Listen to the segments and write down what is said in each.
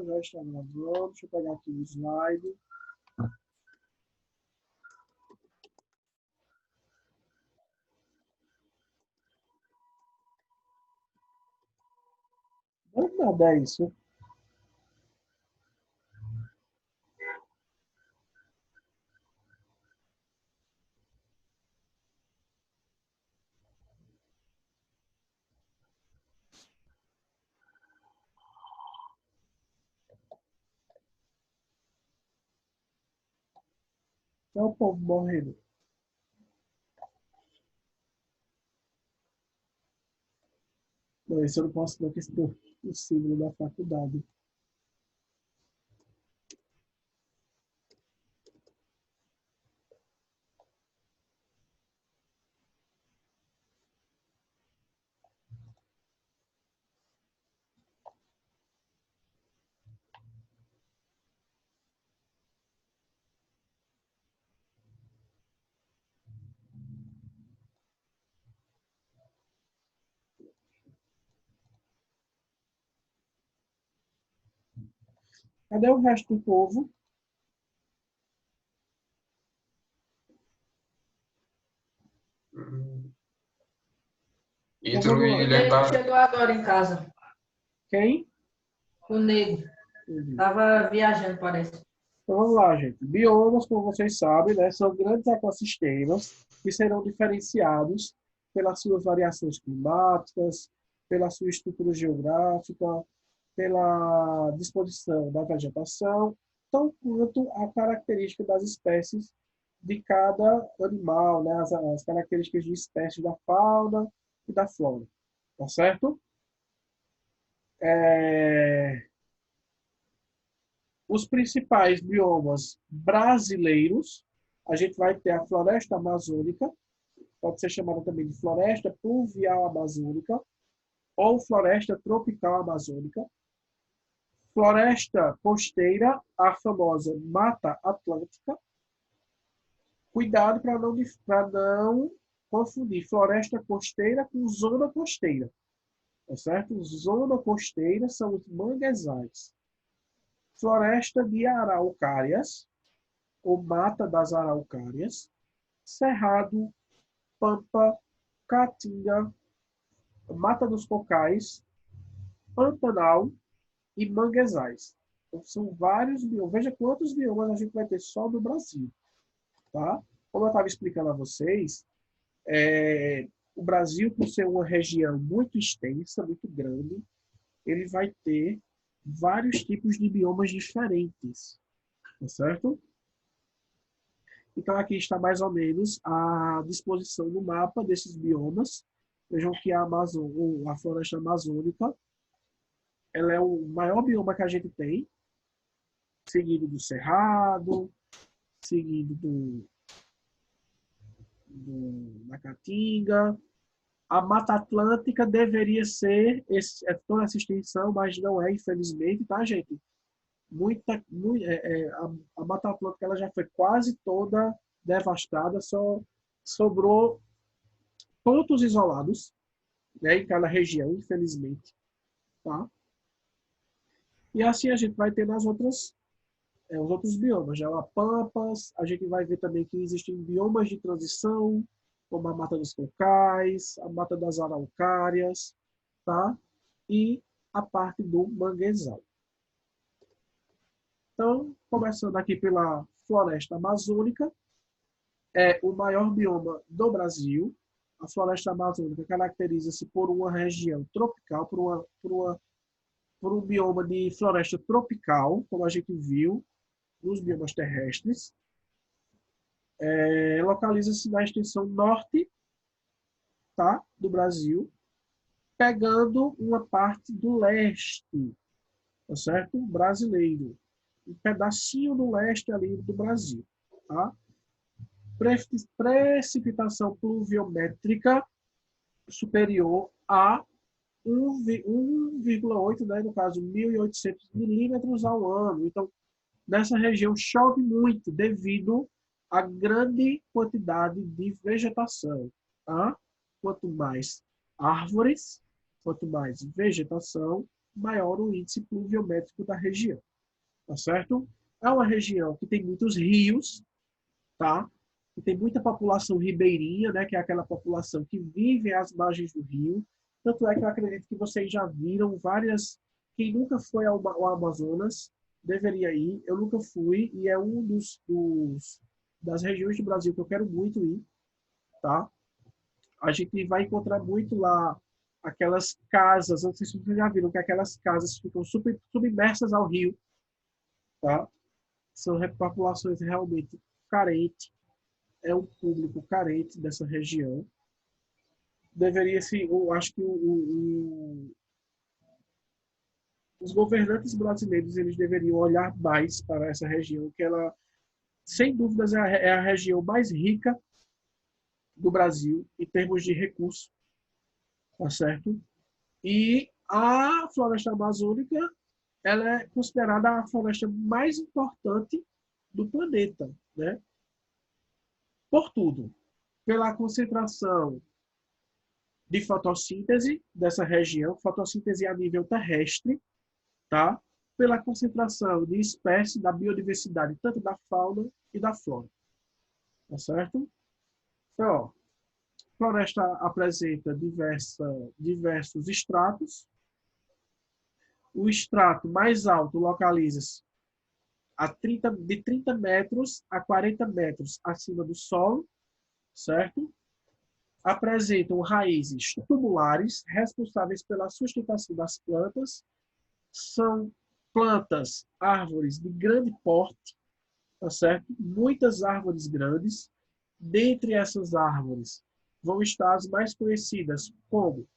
já está gravando. Deixa eu pegar aqui o slide. Não é nada, é isso. É o povo morrendo. Não, isso eu não posso não, que esse é o símbolo da faculdade. Cadê o resto do povo? Então Ítalo vamos e lá. O Guilherme nego tá. chegou agora em casa. Quem? O nego. Tava viajando, parece. Então vamos lá, gente. Biomas, como vocês sabem, né, são grandes ecossistemas que serão diferenciados pelas suas variações climáticas, pela sua estrutura geográfica, pela disposição da vegetação, tão quanto a característica das espécies de cada animal, né, as características de espécies da fauna e da flora. Tá certo? Os principais biomas brasileiros, a gente vai ter a floresta amazônica, pode ser chamada também de floresta pluvial amazônica ou floresta tropical amazônica. Floresta costeira, a famosa Mata Atlântica. Cuidado para não confundir floresta costeira com zona costeira. Tá certo? Zona costeira são os manguezais. Floresta de araucárias, ou mata das araucárias, cerrado, pampa, caatinga, mata dos cocais, pantanal e manguezais. Então, são vários biomas. Veja quantos biomas a gente vai ter só no Brasil. Tá? Como eu estava explicando a vocês, o Brasil, por ser uma região muito extensa, muito grande, ele vai ter vários tipos de biomas diferentes. Tá certo? Então, aqui está mais ou menos a disposição no mapa desses biomas. Vejam que a floresta amazônica, ela é o maior bioma que a gente tem, seguido do Cerrado, seguido da Caatinga. A Mata Atlântica deveria ser toda essa extensão, mas não é, infelizmente, tá, gente? A Mata Atlântica ela já foi quase toda devastada, só sobrou pontos isolados, né, em cada região, infelizmente. Tá? E assim a gente vai ter nas outras, os outros biomas. Já a Pampas, a gente vai ver também que existem biomas de transição, como a Mata dos Cocais, a Mata das Araucárias, tá? E a parte do manguezal. Então, começando aqui pela floresta amazônica, é o maior bioma do Brasil. A floresta amazônica caracteriza-se por uma região tropical, por um bioma de floresta tropical, como a gente viu nos biomas terrestres. Localiza-se na extensão norte, tá, do Brasil, pegando uma parte do leste, tá certo? Brasileiro. Um pedacinho do leste ali do Brasil. Tá? Precipitação pluviométrica superior a 1,8, né, no caso 1.800 milímetros ao ano. Então, nessa região chove muito devido à grande quantidade de vegetação. Tá? Quanto mais árvores, quanto mais vegetação, maior o índice pluviométrico da região, tá certo? É uma região que tem muitos rios, tá? Que tem muita população ribeirinha, né? Que é aquela população que vive às margens do rio. Tanto é que eu acredito que vocês já viram várias. Quem nunca foi ao Amazonas deveria ir. Eu nunca fui e é um das regiões do Brasil que eu quero muito ir, tá? A gente vai encontrar muito lá aquelas casas, não sei se vocês já viram que aquelas casas ficam submersas ao rio, tá? São populações realmente carentes, é um público carente dessa região. Deveria se, eu acho que os governantes brasileiros eles deveriam olhar mais para essa região, que ela, sem dúvidas, é a região mais rica do Brasil em termos de recursos, tá certo? E a floresta amazônica ela é considerada a floresta mais importante do planeta, né? Por tudo, pela concentração de fotossíntese dessa região, fotossíntese a nível terrestre, tá? Pela concentração de espécies da biodiversidade, tanto da fauna e da flora, tá certo? Então, ó, a floresta apresenta diversos estratos. O estrato mais alto localiza-se de 30 metros a 40 metros acima do solo, certo? Apresentam raízes tubulares responsáveis pela sustentação das plantas. São plantas, árvores de grande porte, tá certo? Muitas árvores grandes. Dentre essas árvores vão estar as mais conhecidas como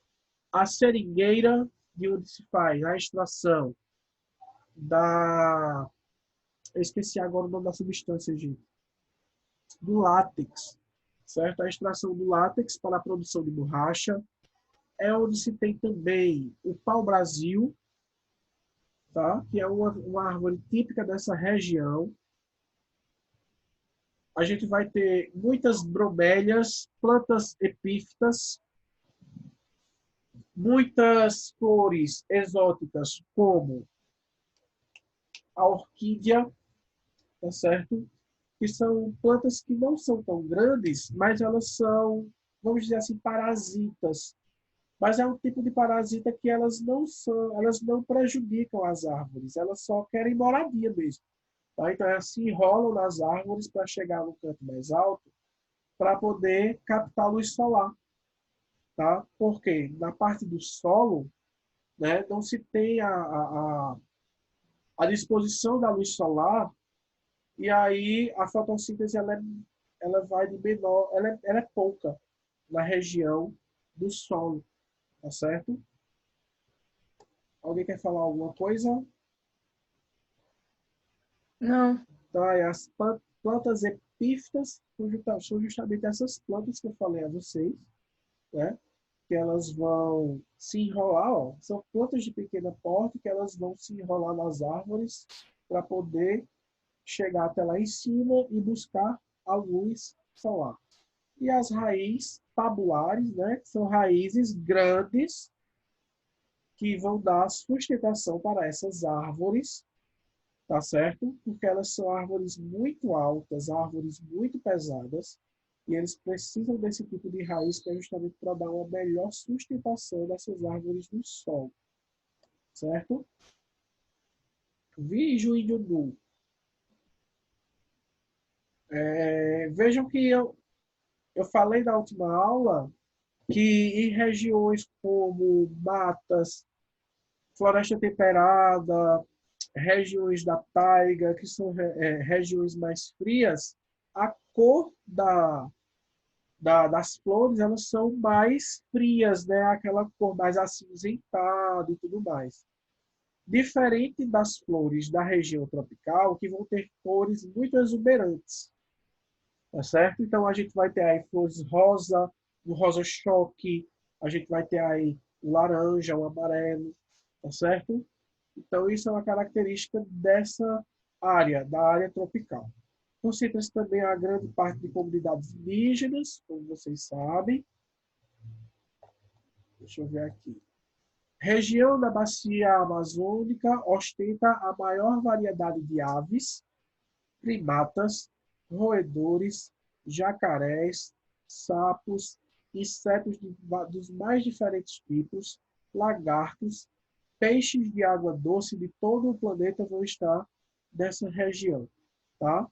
a seringueira, de onde se faz a extração da... Eu esqueci agora o nome da substância, gente. Do látex, certo? A extração do látex para a produção de borracha. É onde se tem também o pau-brasil, tá? Que é uma árvore típica dessa região. A gente vai ter muitas bromélias, plantas epífitas, muitas flores exóticas, como a orquídea, tá certo? Que são plantas que não são tão grandes, mas elas são, vamos dizer assim, parasitas. Mas é um tipo de parasita que elas não prejudicam as árvores, elas só querem moradia mesmo. Tá? Então, elas se enrolam nas árvores para chegar no canto mais alto, para poder captar luz solar. Tá? Porque na parte do solo, né, não se tem a disposição da luz solar, e aí a fotossíntese ela vai de menor, ela é pouca na região do solo, tá certo? Alguém quer falar alguma coisa? Não. Tá, e as plantas epífitas são justamente essas plantas que eu falei a vocês, né? Que elas vão se enrolar, ó, são plantas de pequeno porte que elas vão se enrolar nas árvores para poder chegar até lá em cima e buscar a luz solar. E as raízes tabulares, né, que são raízes grandes que vão dar sustentação para essas árvores, tá certo? Porque elas são árvores muito altas, árvores muito pesadas, e eles precisam desse tipo de raiz que é justamente para dar uma melhor sustentação dessas árvores no solo, certo? Vídeo e Judu. Vejam que eu falei na última aula que em regiões como matas, floresta temperada, regiões da taiga, que são regiões mais frias, a cor das flores elas são mais frias, né? Aquela cor mais acinzentada e tudo mais. Diferente das flores da região tropical, que vão ter cores muito exuberantes, tá certo? Então a gente vai ter aí flores rosa, o rosa choque, a gente vai ter aí o laranja, o amarelo, tá certo? Então isso é uma característica dessa área, da área tropical. Concentra-se também a grande parte de comunidades indígenas, como vocês sabem. Deixa eu ver aqui. Região da Bacia Amazônica ostenta a maior variedade de aves, primatas, roedores, jacarés, sapos, insetos dos mais diferentes tipos, lagartos, peixes de água doce de todo o planeta vão estar nessa região, tá?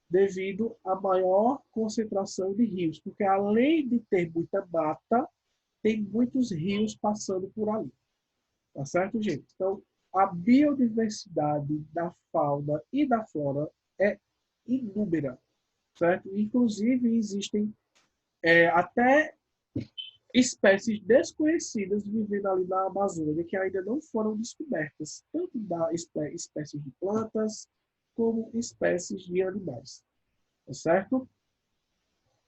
Devido à maior concentração de rios, porque além de ter muita mata, tem muitos rios passando por ali. Tá certo, gente? Então, a biodiversidade da fauna e da flora é inúmera, certo? Inclusive, existem até espécies desconhecidas vivendo ali na Amazônia que ainda não foram descobertas, tanto da espécies de plantas como espécies de animais, tá certo?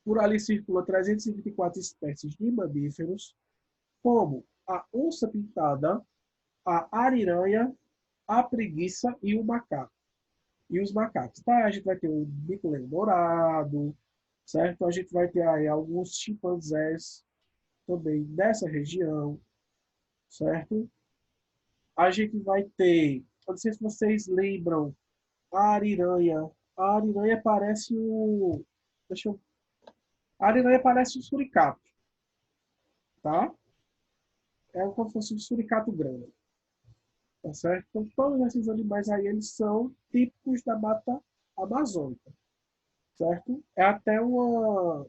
Por ali circulam 324 espécies de mamíferos, como a onça-pintada, a ariranha, a preguiça e o macaco. E os macacos, tá? A gente vai ter o bico-leão dourado, certo? A gente vai ter aí alguns chimpanzés também dessa região, certo? A gente vai ter, eu não sei se vocês lembram, a ariranha. A ariranha parece o, deixa eu, a ariranha parece um suricato, tá? É como se fosse um suricato grande. Tá certo? Então, todos esses animais aí, eles são típicos da mata amazônica, certo? Dá até uma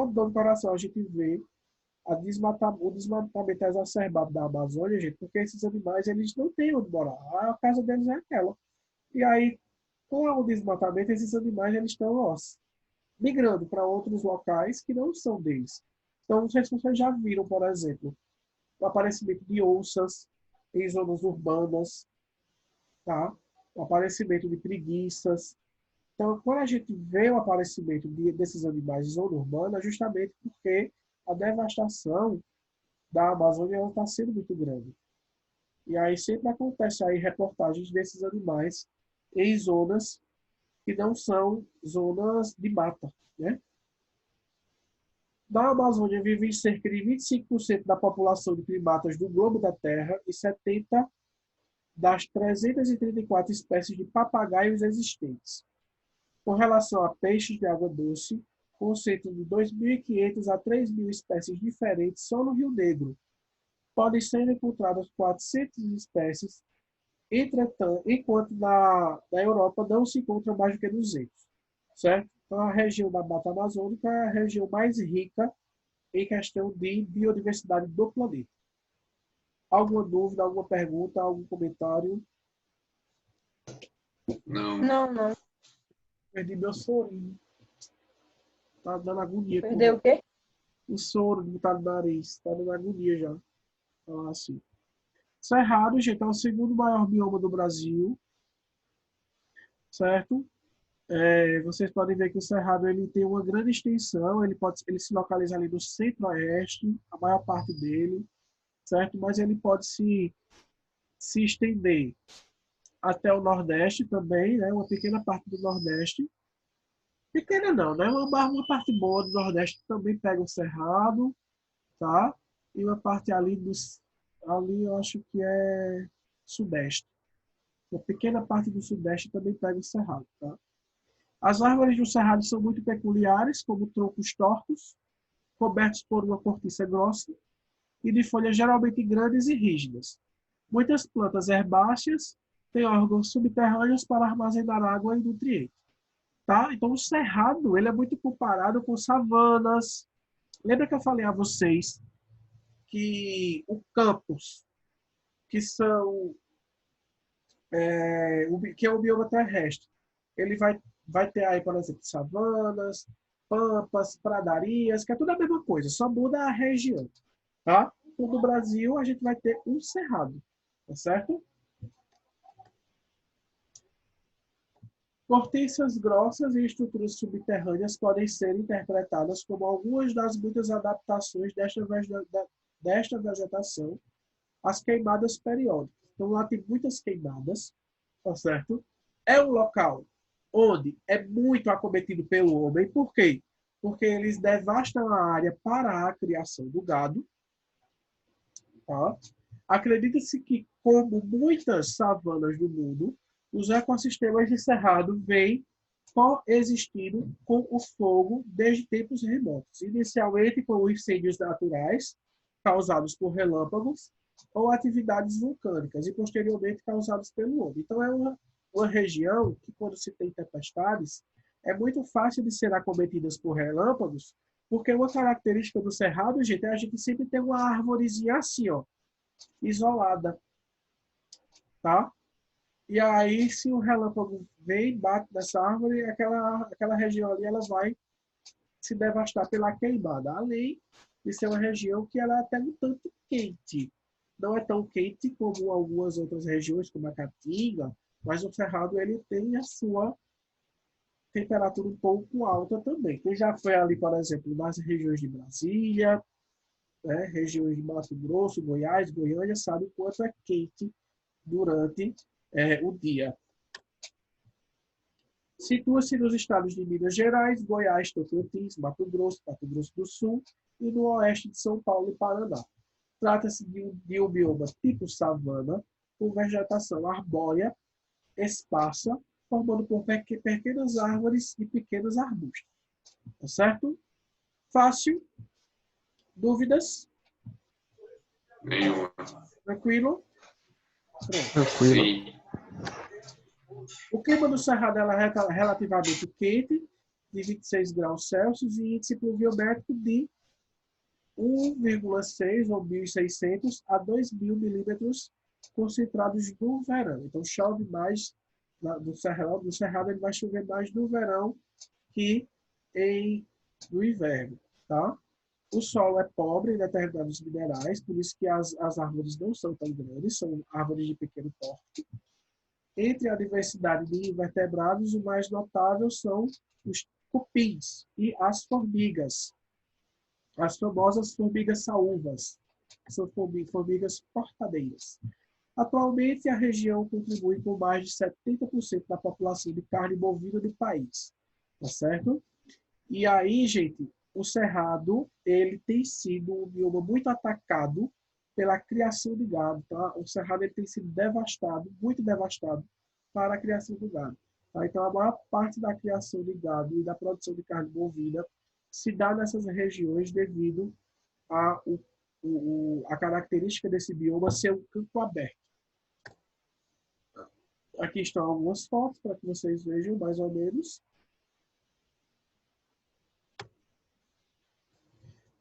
dor no coração a gente ver o desmatamento exacerbado da Amazônia, gente, porque esses animais, eles não têm onde morar. A casa deles é aquela. E aí, com o desmatamento, esses animais, eles estão, ó, migrando para outros locais que não são deles. Então, não sei se vocês já viram, por exemplo, o aparecimento de onças em zonas urbanas, tá? O aparecimento de preguiças. Então, quando a gente vê o aparecimento desses animais em zona urbana, é justamente porque a devastação da Amazônia está sendo muito grande. E aí sempre acontece aí reportagens desses animais em zonas que não são zonas de mata, né? Na Amazônia vivem cerca de 25% da população de primatas do globo da Terra e 70 das 334 espécies de papagaios existentes. Com relação a peixes de água doce, concentram de 2.500 a 3.000 espécies diferentes só no Rio Negro. Podem ser encontradas 400 espécies, entretanto, enquanto na Europa não se encontram mais do que 200, certo? Então, a região da Mata Amazônica é a região mais rica em questão de biodiversidade do planeta. Alguma dúvida, alguma pergunta, algum comentário? Não. Não. Perdi meu sorinho. Tá dando agonia. Perdeu o quê? O soro que tá no nariz. Tá dando agonia já. Falar assim. Cerrado, gente, é o segundo maior bioma do Brasil. Certo? Vocês podem ver que o Cerrado ele tem uma grande extensão. Ele se localiza ali no centro-oeste, a maior parte dele. Certo? Mas ele pode se estender até o Nordeste também, né? Uma pequena parte do Nordeste. Pequena não, né? Uma parte boa do Nordeste também pega o Cerrado, tá? E uma parte ali eu acho que é Sudeste. Uma pequena parte do Sudeste também pega o Cerrado, tá? As árvores do Cerrado são muito peculiares, como troncos tortos, cobertos por uma cortiça grossa e de folhas geralmente grandes e rígidas. Muitas plantas herbáceas têm órgãos subterrâneos para armazenar água e nutrientes. Tá? Então, o cerrado ele é muito comparado com savanas. Lembra que eu falei a vocês que o campus, que são que é o bioma terrestre, ele vai ter aí, por exemplo, savanas, pampas, pradarias, que é tudo a mesma coisa, só muda a região. Tá? No Brasil, a gente vai ter um cerrado, tá certo? Cortiças grossas e estruturas subterrâneas podem ser interpretadas como algumas das muitas adaptações desta vegetação às queimadas periódicas. Então, lá tem muitas queimadas, tá certo? É um local onde é muito acometido pelo homem. Por quê? Porque eles devastam a área para a criação do gado, Tá? Acredita-se que, como muitas savanas do mundo, os ecossistemas de cerrado vêm coexistindo com o fogo desde tempos remotos, inicialmente com incêndios naturais causados por relâmpagos ou atividades vulcânicas e posteriormente causados pelo homem. Então é uma região que, quando se tem tempestades, é muito fácil de ser acometidas por relâmpagos, porque uma característica do cerrado, gente, é a gente sempre tem uma árvorezinha assim, ó, isolada, tá? E aí, se o relâmpago vem, bate nessa árvore, aquela região ali ela vai se devastar pela queimada. Além de ser uma região que ela é até um tanto quente. Não é tão quente como algumas outras regiões, como a Caatinga, mas o Cerrado ele tem a sua temperatura um pouco alta também. Quem já foi ali, por exemplo, nas regiões de Brasília, né, regiões de Mato Grosso, Goiás, Goiânia, sabe o quanto é quente durante o dia. Situa-se nos estados de Minas Gerais, Goiás, Tocantins, Mato Grosso do Sul e no oeste de São Paulo e Paraná. Trata-se de um bioma tipo savana, com vegetação arbórea, esparsa, formando por pequenas árvores e pequenos arbustos. Tá certo? Fácil? Dúvidas? Nenhuma. Tranquilo? Pronto. Tranquilo. Sim. O clima do Cerrado é relativamente quente, de 26 graus Celsius, e índice pluviométrico de 1,6 ou 1.600 a 2.000 milímetros concentrados no verão. Então, chove mais no Cerrado ele vai chover mais no verão que no inverno. Tá? O solo é pobre em determinados minerais, por isso que as árvores não são tão grandes, são árvores de pequeno porte. Entre a diversidade de invertebrados, o mais notável são os cupins e as formigas, as famosas formigas saúvas, são formigas portadeiras. Atualmente, a região contribui com mais de 70% da população de carne bovina do país, tá certo? E aí, gente, o Cerrado, ele tem sido um bioma muito atacado pela criação de gado, tá? O Cerrado ele tem sido devastado, muito devastado, para a criação do gado. Tá? Então, a maior parte da criação de gado e da produção de carne bovina se dá nessas regiões devido a característica desse bioma ser um campo aberto. Aqui estão algumas fotos para que vocês vejam mais ou menos.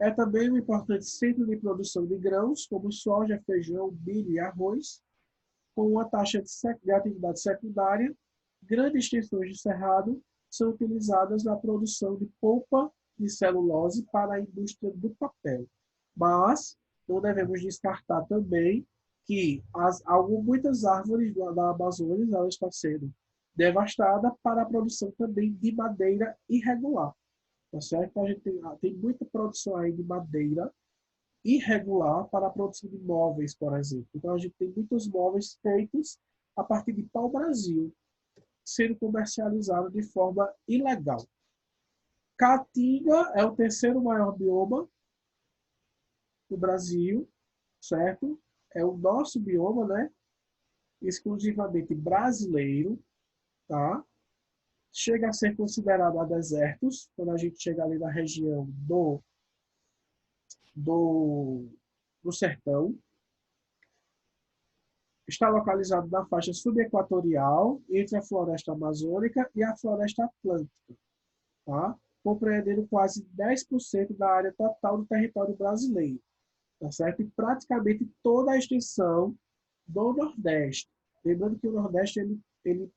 É também um importante centro de produção de grãos, como soja, feijão, milho e arroz, com uma taxa de atividade secundária. Grandes extensões de cerrado são utilizadas na produção de polpa de celulose para a indústria do papel. Mas não devemos descartar também que muitas árvores da Amazônia ela estão sendo devastadas para a produção também de madeira irregular. Tá certo? A gente tem muita produção aí de madeira irregular para a produção de móveis, por exemplo. Então, a gente tem muitos móveis feitos a partir de pau-brasil, sendo comercializados de forma ilegal. Caatinga é o terceiro maior bioma do Brasil, certo? É o nosso bioma, né? Exclusivamente brasileiro, tá? Chega a ser considerado a desertos, quando a gente chega ali na região do sertão. Está localizado na faixa subequatorial, entre a floresta amazônica e a floresta atlântica, tá? Compreendendo quase 10% da área total do território brasileiro, tá certo? E praticamente toda a extensão do Nordeste. Lembrando que o Nordeste ele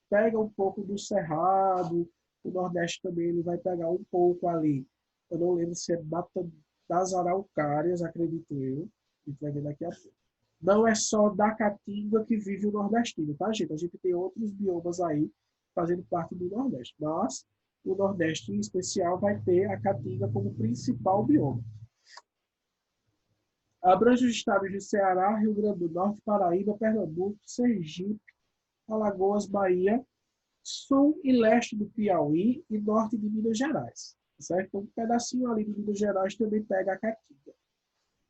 pega um pouco do Cerrado, o Nordeste também ele vai pegar um pouco ali. Eu não lembro se é Mata das Araucárias, acredito eu. A gente vai ver daqui a pouco. Não é só da Caatinga que vive o nordestino, tá, gente? A gente tem outros biomas aí fazendo parte do Nordeste. Mas o Nordeste, em especial, vai ter a Caatinga como principal bioma. Abrange os estados de Ceará, Rio Grande do Norte, Paraíba, Pernambuco, Sergipe, Alagoas, Bahia, sul e leste do Piauí e norte de Minas Gerais. Certo? Então, um pedacinho ali de Minas Gerais também pega a Caatinga.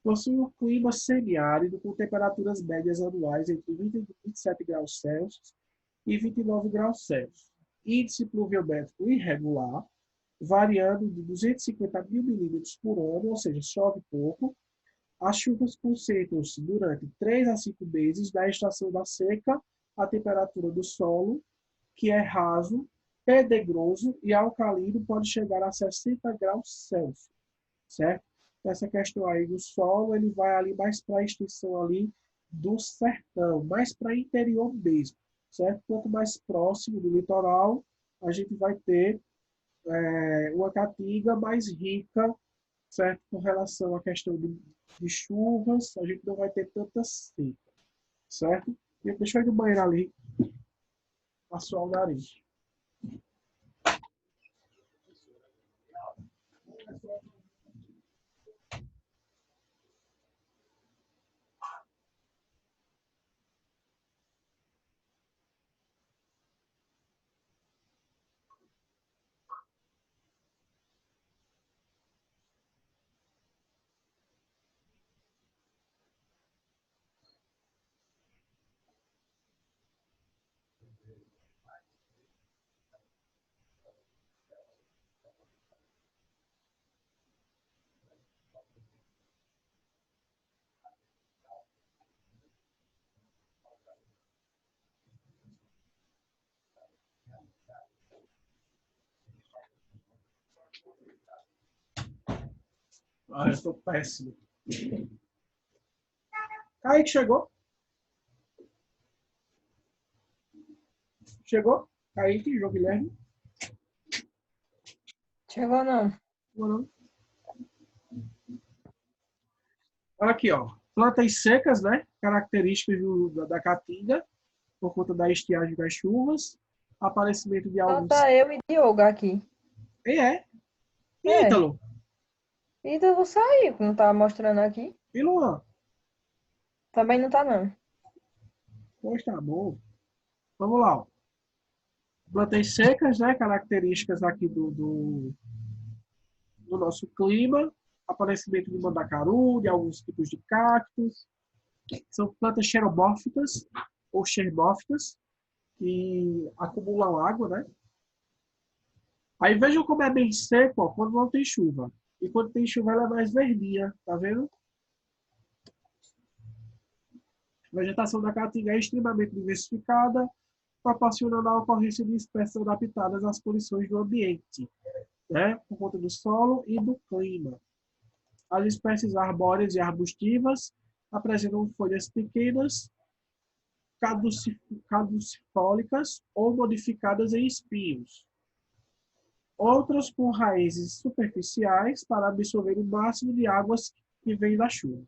Possui um clima semiárido com temperaturas médias anuais entre 20 e 27 graus Celsius e 29 graus Celsius. Índice pluviométrico irregular, variando de 250 mil milímetros por ano, ou seja, chove pouco. As chuvas concentram-se durante 3 a 5 meses da estação da seca. A temperatura do solo, que é raso, pedregoso e alcalino, pode chegar a 60 graus Celsius, certo? Essa questão aí do solo, ele vai ali mais para a extensão ali do sertão, mais para interior mesmo, certo? Quanto mais próximo do litoral, a gente vai ter uma caatinga mais rica, certo? Com relação à questão de chuvas, a gente não vai ter tanta seca, certo? E deixa eu ir no banheiro ali, assoar o nariz. Ah, eu estou péssimo. Kaique chegou? Chegou? Kaique, João Guilherme? Chegou não. Não. Olha aqui, ó. Plantas secas, né? Características da caatinga, por conta da estiagem das chuvas. Aparecimento de Só alguns... tá eu e Diogo aqui. E É. Ítalo? Ítalo saiu, como tava mostrando aqui. E Luan? Também não tá não. Pois tá bom. Vamos lá, ó. Plantas secas, né? Características aqui do nosso clima. Aparecimento de mandacaru, de alguns tipos de cactos. São plantas xerobófitas ou xerbófitas que acumulam água, né? Aí vejam como é bem seco, ó, quando não tem chuva. E quando tem chuva, ela é mais verdinha, tá vendo? A vegetação da caatinga é extremamente diversificada, proporcionando a ocorrência de espécies adaptadas às condições do ambiente, né? Por conta do solo e do clima. As espécies arbóreas e arbustivas apresentam folhas pequenas, caducifólicas ou modificadas em espinhos. Outras com raízes superficiais para absorver o máximo de águas que vem da chuva.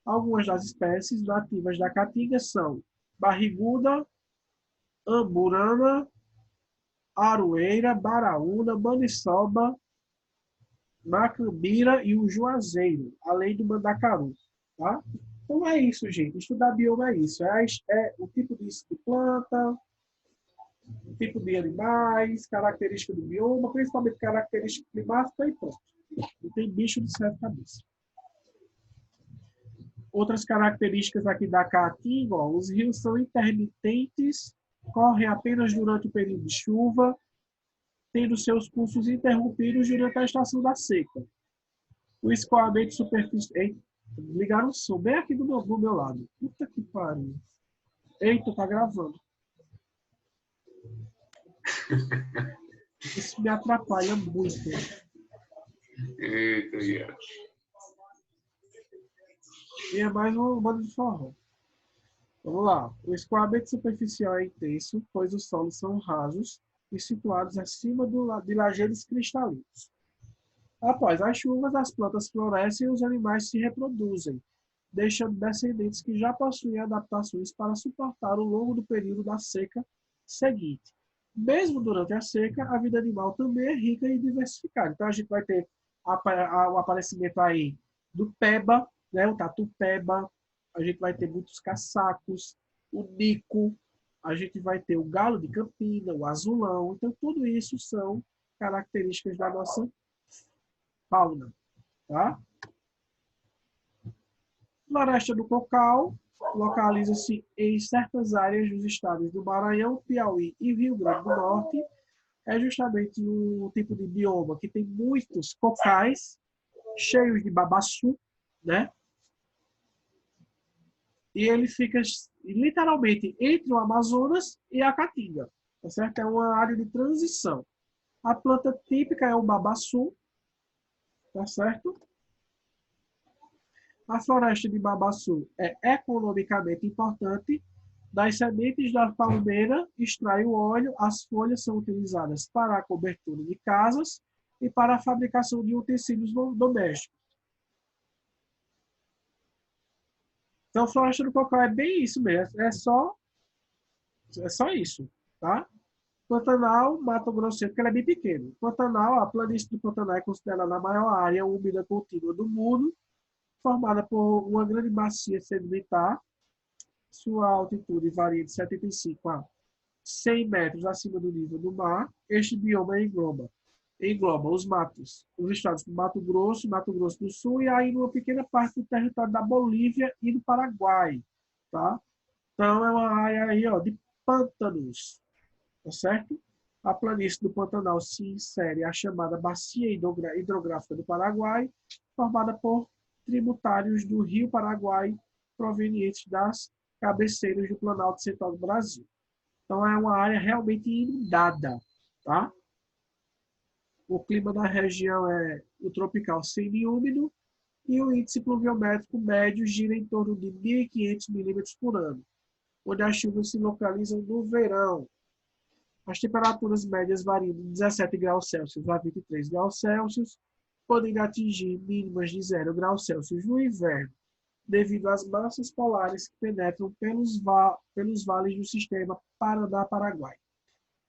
Algumas das espécies nativas da caatinga são barriguda, amburana, aroeira, baraúna, maniçoba, macambira e o juazeiro, além do mandacaru. Tá? Então é isso, gente. Estudar bioma é isso. É o tipo de planta, o tipo de animais, característica do bioma, principalmente característica climática e pronto. Não tem bicho de sete cabeças. Outras características aqui da caatinga, ó, os rios são intermitentes, correm apenas durante o período de chuva, tendo seus cursos interrompidos durante a estação da seca. O escoamento superficial... Ligaram o som bem aqui do meu lado. Puta que pariu. Eita, tá gravando. Isso me atrapalha muito. Eita, E é mais um bando de forró. Vamos lá. O escoamento superficial é intenso, pois os solos são rasos e situados acima de lajedos cristalinos. Após as chuvas, as plantas florescem e os animais se reproduzem, deixando descendentes que já possuem adaptações para suportar o longo do período da seca seguinte. Mesmo durante a seca, a vida animal também é rica e diversificada. Então, a gente vai ter o aparecimento aí do peba, né, o tatu-peba, a gente vai ter muitos caçacos, o nico, a gente vai ter o galo de campina, o azulão. Então, tudo isso são características da nossa fauna, tá? Floresta do Cocal localiza-se em certas áreas dos estados do Maranhão, Piauí e Rio Grande do Norte. É justamente um tipo de bioma que tem muitos cocais cheios de babaçu, né? E ele fica literalmente entre o Amazonas e a Caatinga, tá certo? É uma área de transição. A planta típica é o babaçu, tá certo? A floresta de babaçu é economicamente importante. Das sementes da palmeira extrai o óleo, as folhas são utilizadas para a cobertura de casas e para a fabricação de utensílios domésticos. Então, a floresta do cocó é bem isso mesmo, é só isso, tá? Pantanal, Mato Grosseiro, porque ele é bem pequeno. Pantanal, a planície do Pantanal é considerada a maior área úmida contínua do mundo, formada por uma grande bacia sedimentar. Sua altitude varia de 75 a 100 metros acima do nível do mar. Este bioma engloba os matos, os estados do Mato Grosso do Sul e ainda uma pequena parte do território da Bolívia e do Paraguai, tá? Então é uma área aí, ó, de pântanos, tá certo? A planície do Pantanal se insere à chamada Bacia Hidrográfica do Paraguai, formada por tributários do Rio Paraguai provenientes das cabeceiras do Planalto Central do Brasil. Então é uma área realmente inundada, tá? O clima da região é o tropical semiúmido e o índice pluviométrico médio gira em torno de 1.500 milímetros por ano, onde as chuvas se localizam no verão. As temperaturas médias variam de 17 graus Celsius a 23 graus Celsius, podendo atingir mínimas de 0 graus Celsius no inverno, devido às massas polares que penetram pelos vales do sistema Paraná-Paraguai.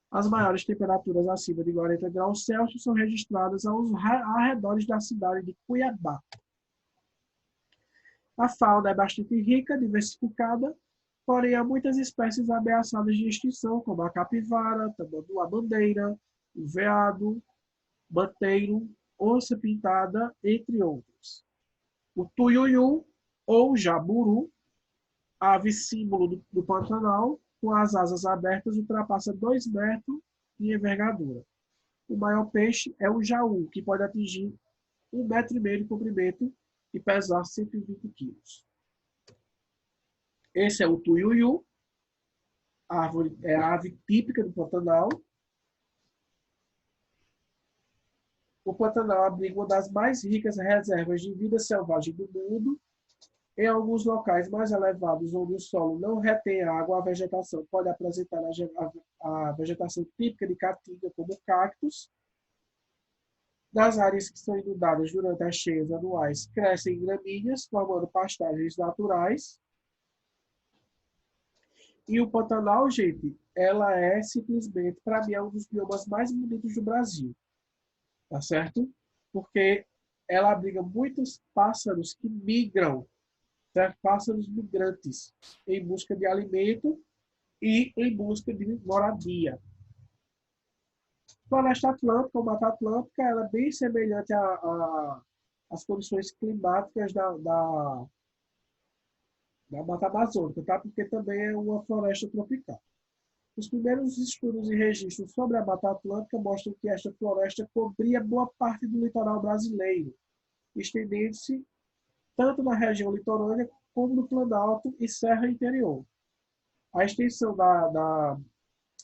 As maiores temperaturas acima de 40 graus Celsius são registradas aos arredores da cidade de Cuiabá. A fauna é bastante rica, diversificada, porém há muitas espécies ameaçadas de extinção, como a capivara, tamanduá-bandeira, o veado, manteiro, onça pintada, entre outros. O tuiuiu, ou jaburu, ave símbolo do Pantanal, com as asas abertas, ultrapassa 2 metros de envergadura. O maior peixe é o jaú, que pode atingir 1,5 metro de comprimento e pesar 120 quilos. Esse é o tuiuiu, é a ave típica do Pantanal. O Pantanal abriga uma das mais ricas reservas de vida selvagem do mundo. Em alguns locais mais elevados, onde o solo não retém água, a vegetação pode apresentar a vegetação típica de caatinga, como cactos. Das áreas que são inundadas durante as cheias anuais, crescem gramíneas, formando pastagens naturais. E o Pantanal, gente, ela é simplesmente, para mim, um dos biomas mais bonitos do Brasil. Tá certo? Porque ela abriga muitos pássaros que migram, certo? Pássaros migrantes, em busca de alimento e em busca de moradia. Floresta Atlântica, ou Mata Atlântica, ela é bem semelhante às condições climáticas da Mata Amazônica, tá? Porque também é uma floresta tropical. Os primeiros estudos e registros sobre a Mata Atlântica mostram que esta floresta cobria boa parte do litoral brasileiro, estendendo-se tanto na região litorânea como no Planalto e Serra Interior. A extensão da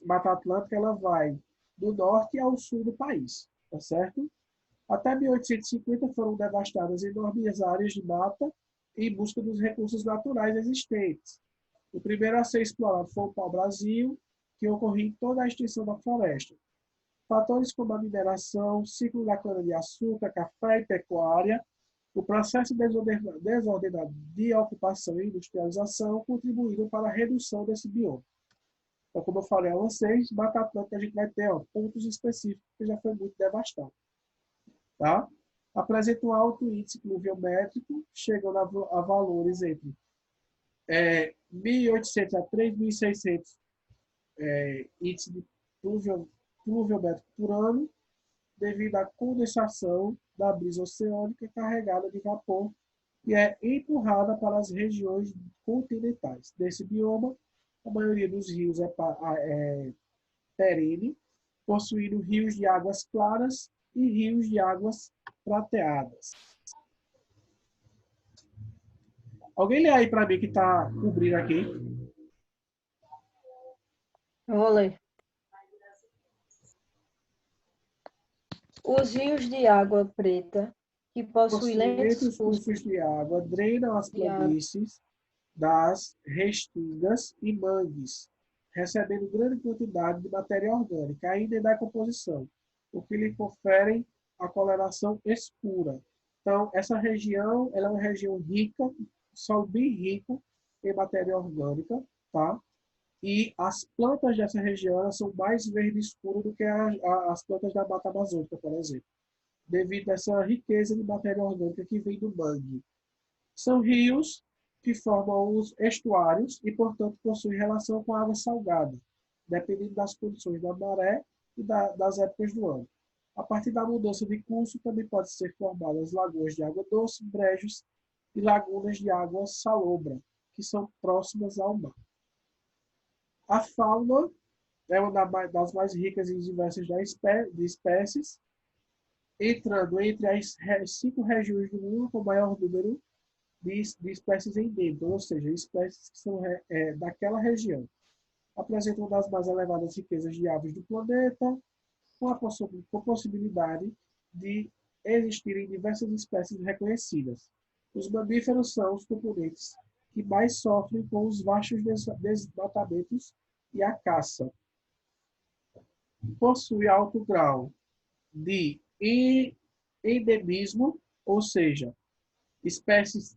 Mata Atlântica ela vai do norte ao sul do país, tá certo? Até 1850 foram devastadas enormes áreas de mata em busca dos recursos naturais existentes. O primeiro a ser explorado foi o pau-brasil, que ocorria em toda a extensão da floresta. Fatores como a mineração, ciclo da cana-de-açúcar, café e pecuária, o processo desordenado de ocupação e industrialização contribuíram para a redução desse bioma. Então, como eu falei a vocês, Mata Atlântica a gente vai ter pontos específicos que já foi muito devastado. Tá? Apresenta um alto índice pluviométrico, chegando a valores entre 1.800 a 3.600 índice de pluviométrico por ano, devido à condensação da brisa oceânica carregada de vapor e é empurrada para as regiões continentais. Desse bioma, a maioria dos rios é perene, possuindo rios de águas claras e rios de águas prateadas. Alguém lê aí para mim que está cobrindo aqui? Eu vou ler. Os rios de água preta, que possuem lentos Possuídos cursos cursos de água drenam as de água, planícies das restingas e mangues, recebendo grande quantidade de matéria orgânica, ainda em decomposição, o que lhe conferem a coloração escura. Então, essa região ela é uma região rica, solo bem rico em matéria orgânica, tá? E as plantas dessa região elas são mais verde escuro do que as plantas da Mata Amazônica, por exemplo, devido a essa riqueza de matéria orgânica que vem do mangue. São rios que formam os estuários e, portanto, possuem relação com a água salgada, dependendo das condições da maré e das épocas do ano. A partir da mudança de curso, também podem ser formadas lagoas de água doce, brejos e lagunas de água salobra, que são próximas ao mar. A fauna é uma das mais ricas e diversas de espécies, entrando entre as 5 regiões do mundo com maior número de espécies endêmicas, ou seja, espécies que são daquela região. Apresentam uma das mais elevadas riquezas de aves do planeta, com a possibilidade de existirem diversas espécies reconhecidas. Os mamíferos são os componentes que mais sofrem com os vastos desmatamentos e a caça. Possui alto grau de endemismo, ou seja, espécies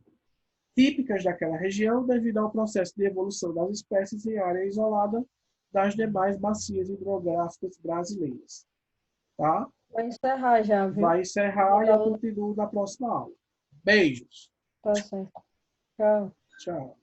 típicas daquela região devido ao processo de evolução das espécies em área isolada das demais bacias hidrográficas brasileiras. Tá? Vou encerrar já, viu? Vai encerrar e eu continuo na próxima aula. Beijos. Tá certo. Tchau. Tchau.